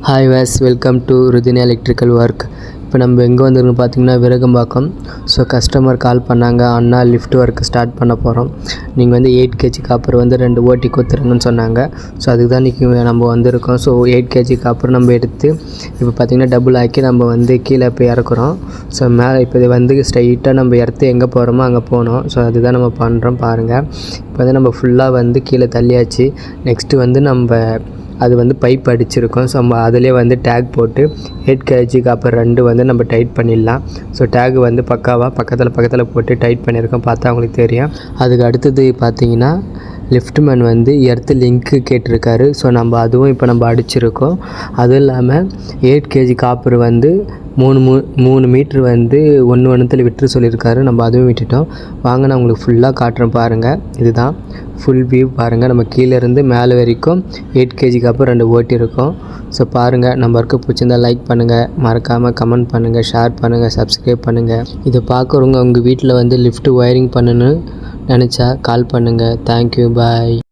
Hi was welcome to Ruthini electrical work. இப்போ நம்ம எங்கே வந்துருக்குன்னு பார்த்தீங்கன்னா விரகம்பாக்கம். ஸோ கஸ்டமர் கால் பண்ணாங்க, அண்ணா லிஃப்ட் ஒர்க் ஸ்டார்ட் பண்ண போகிறோம், நீங்கள் வந்து 8 kg காப்பர் வந்து 2 ஓட்டி கொடுத்துருங்கன்னு சொன்னாங்க. ஸோ அதுக்கு தான் இன்றைக்கி நம்ம வந்திருக்கோம். ஸோ 8 kg காப்பர் நம்ம எடுத்து இப்போ பார்த்திங்கன்னா டபுள் ஆக்கி நம்ம வந்து கீழே இப்போ இறக்குறோம். ஸோ மேலே இப்போ இது வந்து ஸ்ட்ரைட்டாக நம்ம இடத்து எங்கே போகிறோமோ அங்கே போகணும். ஸோ அதுதான் நம்ம பண்ணுறோம் பாருங்கள். இப்போ வந்து நம்ம ஃபுல்லாக வந்து கீழே தள்ளியாச்சு. நெக்ஸ்ட்டு வந்து நம்ம அது வந்து பைப் அடிச்சிருக்கோம். ஸோ நம்ம அதிலே வந்து டேக் போட்டு 8 kg காப்பர் 2 வந்து நம்ம டைட் பண்ணிடலாம். ஸோ டேக் வந்து பக்கத்தில் போட்டு டைட் பண்ணியிருக்கோம், பார்த்தா அவங்களுக்கு தெரியும். அதுக்கு அடுத்தது பார்த்திங்கன்னா லிஃப்ட்மேன் வந்து எர்த்து லிங்க்கு கேட்டிருக்காரு. ஸோ நம்ம அதுவும் இப்போ நம்ம அடிச்சிருக்கோம். அதுவும் இல்லாமல் 8 kg காப்பர் வந்து 3 மீட்ரு வந்து ஒன்றுத்தில் விட்டுரு சொல்லியிருக்காரு. நம்ம அதுவும் விட்டுட்டோம். வாங்க நான் உங்களுக்கு ஃபுல்லாக காட்டுறேன் பாருங்கள். இதுதான் ஃபுல் வியூ பாருங்கள். நம்ம கீழேருந்து மேலே வரைக்கும் 8 kg காப்பர் 2 ஓட்டி இருக்கோம். ஸோ பாருங்கள், நம்ம ஒர்க்கு பிடிச்சிருந்தால் லைக் பண்ணுங்கள், மறக்காமல் கமெண்ட் பண்ணுங்கள், ஷேர் பண்ணுங்கள், சப்ஸ்கிரைப் பண்ணுங்கள். இதை பார்க்குறவங்க உங்கள் வீட்டில் வந்து லிஃப்ட்டு ஒயரிங் பண்ணணுன்னு நினச்சா கால் பண்ணுங்கள். தேங்க்யூ, பாய்.